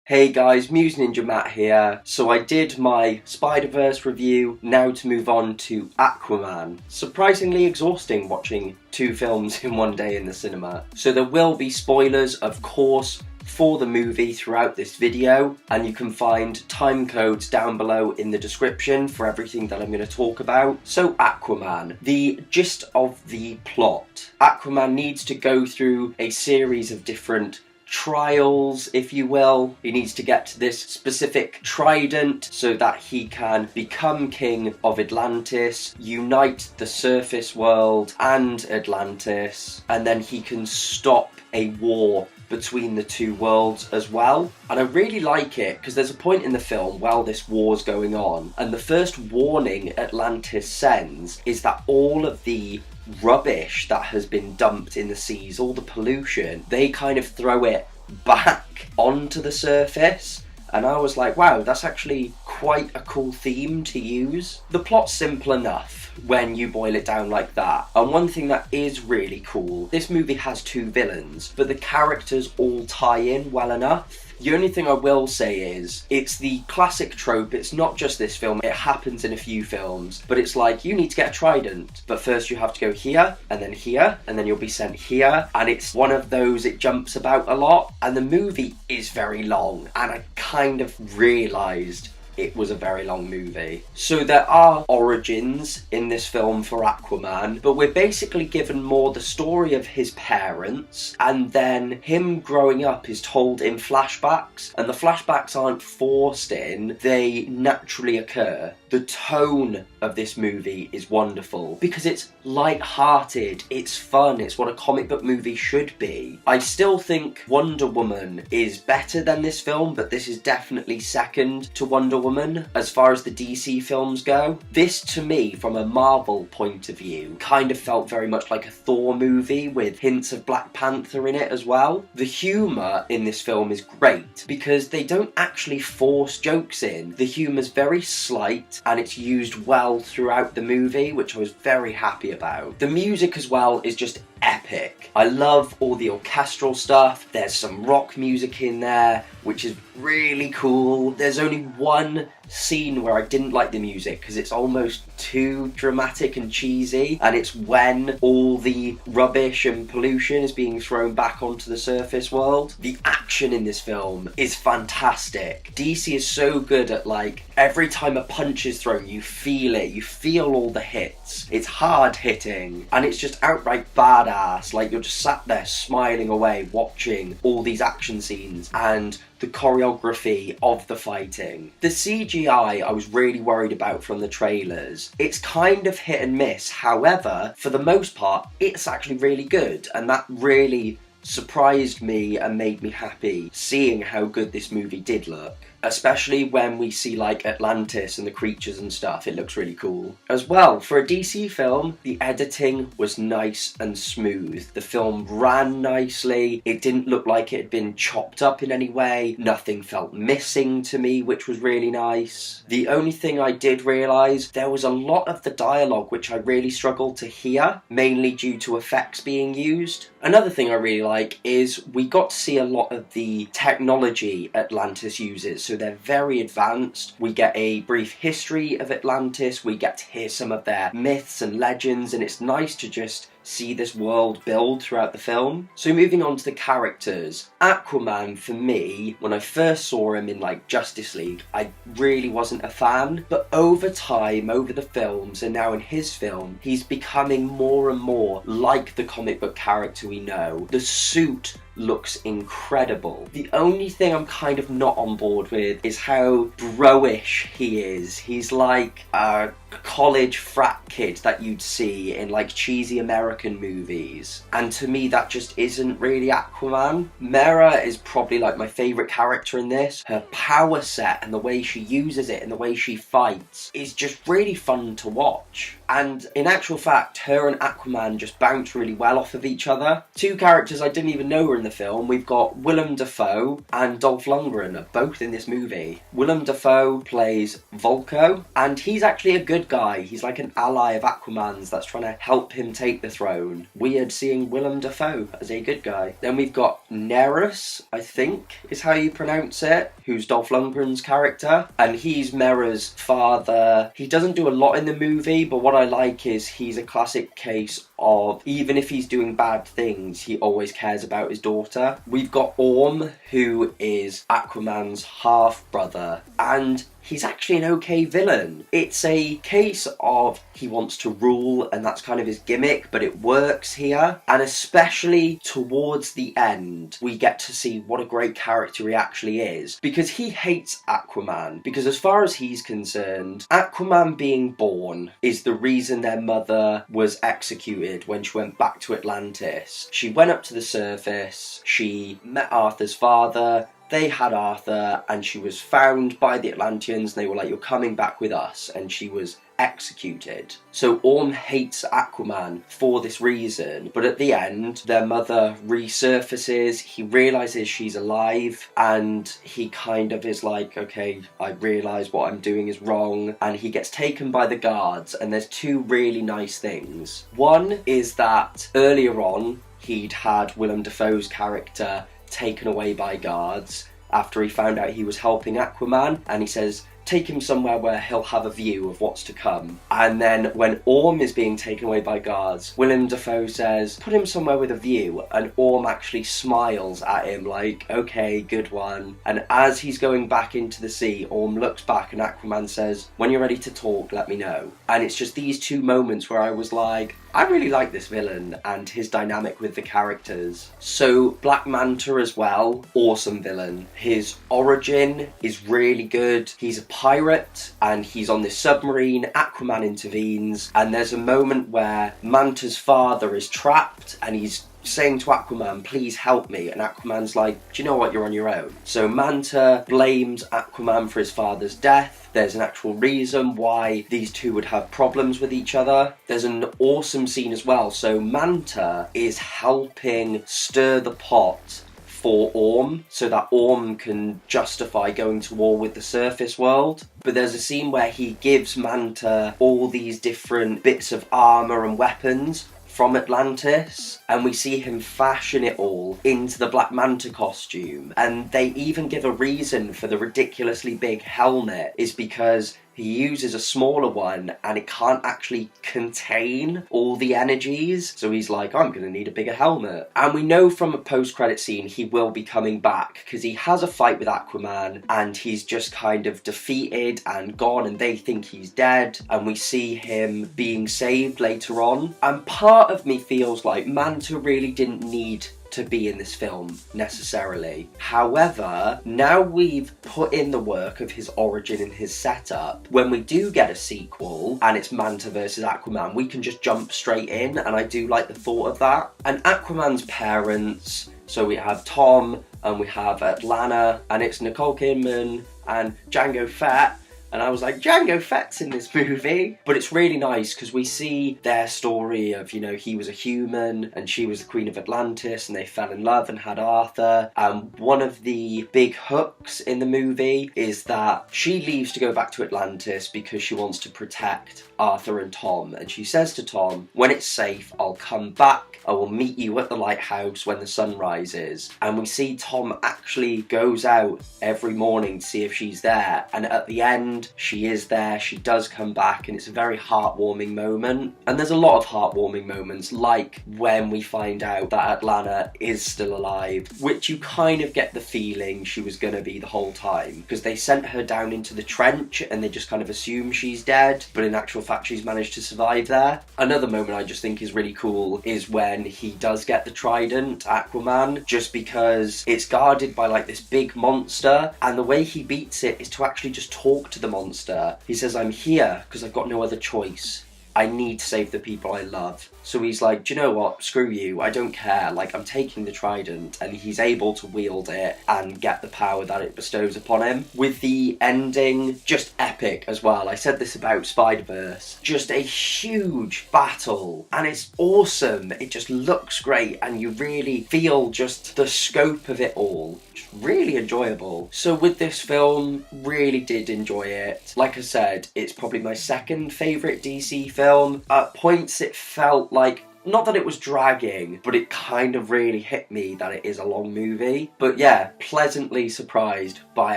Hey guys, musicninjamat here. So I did my Spider-Verse review, now to move on to Aquaman. Surprisingly exhausting watching two films in one day in the cinema. So there will be spoilers, of course, for the movie throughout this video, and you can find time codes down below in the description for everything that I'm going to talk about. So Aquaman, the gist of the plot. Aquaman needs to go through a series of different trials, if you will. He needs to get to this specific trident so that he can become king of Atlantis, unite the surface world and Atlantis, and then he can stop a war between the two worlds as well. And I really like it because there's a point in the film while this war's going on, and the first warning Atlantis sends is that all of the rubbish that has been dumped in the seas, all the pollution, they kind of throw it back onto the surface. And I was like, wow, that's actually quite a cool theme to use. The plot's simple enough when you boil it down like that. And one thing that is really cool, this movie has two villains, but the characters all tie in well enough. The only thing I will say is, it's the classic trope, it's not just this film, it happens in a few films, but it's like, you need to get a trident, but first you have to go here, and then you'll be sent here, and it's one of those, it jumps about a lot, and the movie is very long, and I kind of realised it was a very long movie. So there are origins in this film for Aquaman, but we're basically given more the story of his parents, and then him growing up is told in flashbacks, and the flashbacks aren't forced in, they naturally occur. The tone of this movie is wonderful because it's light-hearted, it's fun, it's what a comic book movie should be. I still think Wonder Woman is better than this film, but this is definitely second to Wonder Woman as far as the DC films go. This, to me, from a Marvel point of view, kind of felt very much like a Thor movie with hints of Black Panther in it as well. The humour in this film is great because they don't actually force jokes in. The humour's very slight and it's used well throughout the movie, which I was very happy about. The music as well is just epic. I love all the orchestral stuff. There's some rock music in there, which is really cool. There's only one scene where I didn't like the music because it's almost too dramatic and cheesy, and it's when all the rubbish and pollution is being thrown back onto the surface world. The action in this film is fantastic. DC is so good at, like, every time a punch is thrown, you feel it, you feel all the hits. It's hard hitting, and it's just outright badass. Like, you're just sat there smiling away watching all these action scenes and the choreography of the fighting. The CGI I was really worried about from the trailers. It's kind of hit and miss, however, for the most part, it's actually really good, and that really surprised me and made me happy seeing how good this movie did look. Especially when we see, like, Atlantis and the creatures and stuff, it looks really cool. As well, for a DC film, the editing was nice and smooth. The film ran nicely, it didn't look like it had been chopped up in any way, nothing felt missing to me, which was really nice. The only thing I did realise, there was a lot of the dialogue which I really struggled to hear, mainly due to effects being used. Another thing I really like is we got to see a lot of the technology Atlantis uses, so they're very advanced. We get a brief history of Atlantis, we get to hear some of their myths and legends, and it's nice to just see this world build throughout the film. So moving on to the characters, Aquaman, for me, when I first saw him in, like, Justice League, I really wasn't a fan, but over time, over the films, and now in his film, he's becoming more and more like the comic book character we know. The suit looks incredible. The only thing I'm kind of not on board with is how bro-ish he is. He's like a college frat kid that you'd see in, like, cheesy American movies, and to me that just isn't really Aquaman. Mera is probably, like, my favourite character in this. Her power set and the way she uses it and the way she fights is just really fun to watch. And in actual fact, her and Aquaman just bounce really well off of each other. Two characters I didn't even know were in the film. We've got Willem Dafoe and Dolph Lundgren are both in this movie. Willem Dafoe plays Volko, and he's actually a good guy. He's like an ally of Aquaman's that's trying to help him take the throne. Weird seeing Willem Dafoe as a good guy. Then we've got Nereus, I think is how you pronounce it, who's Dolph Lundgren's character, and he's Mera's father. He doesn't do a lot in the movie, but what I like is he's a classic case of, even if he's doing bad things, he always cares about his daughter. We've got Orm, who is Aquaman's half-brother, and he's actually an okay villain. It's a case of he wants to rule, and that's kind of his gimmick, but it works here. And especially towards the end, we get to see what a great character he actually is, because he hates Aquaman. Because as far as he's concerned, Aquaman being born is the reason their mother was executed when she went back to Atlantis. She went up to the surface, she met Arthur's father, they had Arthur, and she was found by the Atlanteans, and they were like, you're coming back with us, and she was executed. So Orm hates Aquaman for this reason, but at the end, their mother resurfaces, he realises she's alive, and he kind of is like, okay, I realise what I'm doing is wrong, and he gets taken by the guards, and there's two really nice things. One is that earlier on, he'd had Willem Dafoe's character taken away by guards after he found out he was helping Aquaman, and he says, take him somewhere where he'll have a view of what's to come. And then when Orm is being taken away by guards, Willem Dafoe says, put him somewhere with a view, and Orm actually smiles at him like, okay, good one. And as he's going back into the sea, Orm looks back and Aquaman says, when you're ready to talk, let me know. And it's just these two moments where I was like, I really like this villain and his dynamic with the characters. So Black Manta as well, awesome villain. His origin is really good. He's a pirate and he's on this submarine. Aquaman intervenes, and there's a moment where Manta's father is trapped and he's saying to Aquaman, please help me, and Aquaman's like, do you know what, you're on your own. So Manta blames Aquaman for his father's death. There's an actual reason why these two would have problems with each other. There's an awesome scene as well. So Manta is helping stir the pot for Orm, so that Orm can justify going to war with the surface world. But there's a scene where he gives Manta all these different bits of armour and weapons from Atlantis, and we see him fashion it all into the Black Manta costume. And they even give a reason for the ridiculously big helmet, is because he uses a smaller one and it can't actually contain all the energies. So he's like, I'm going to need a bigger helmet. And we know from a post-credit scene he will be coming back, because he has a fight with Aquaman and he's just kind of defeated and gone, and they think he's dead. And we see him being saved later on. And part of me feels like Manta really didn't need to be in this film necessarily. However, now we've put in the work of his origin and his setup, when we do get a sequel and it's Manta versus Aquaman, we can just jump straight in, and I do like the thought of that. And Aquaman's parents, so we have Tom and we have Atlana, and it's Nicole Kidman and Django Fett. And I was like, Django Fett's in this movie. But it's really nice because we see their story of, you know, he was a human and she was the Queen of Atlantis, and they fell in love and had Arthur. And one of the big hooks in the movie is that she leaves to go back to Atlantis because she wants to protect Arthur and Tom. And she says to Tom, when it's safe, I'll come back. I will meet you at the lighthouse when the sun rises. And we see Tom actually goes out every morning to see if she's there. And at the end, she is there, she does come back, and it's a very heartwarming moment. And there's a lot of heartwarming moments, like when we find out that Atlana is still alive, which you kind of get the feeling she was going to be the whole time, because they sent her down into the trench and they just kind of assume she's dead, but in actual fact she's managed to survive there. Another moment I just think is really cool is when he does get the trident, Aquaman, just because it's guarded by like this big monster, and the way he beats it is to actually just talk to the monster. He says, I'm here because I've got no other choice. I need to save the people I love. So he's like, do you know what, screw you, I don't care, like I'm taking the trident, and he's able to wield it and get the power that it bestows upon him. With the ending, just epic as well. I said this about Spider-Verse, just a huge battle, and it's awesome. It just looks great, and you really feel just the scope of it all. Just really enjoyable. So with this film, really did enjoy it. Like I said, it's probably my second favourite DC film. At points it felt like, not that it was dragging, but it kind of really hit me that it is a long movie. But yeah, pleasantly surprised by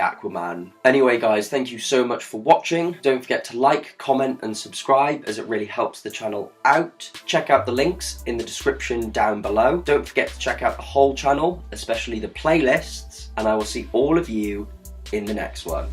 Aquaman. Anyway guys, thank you so much for watching. Don't forget to like, comment and subscribe, as it really helps the channel out. Check out the links in the description down below. Don't forget to check out the whole channel, especially the playlists, and I will see all of you in the next one.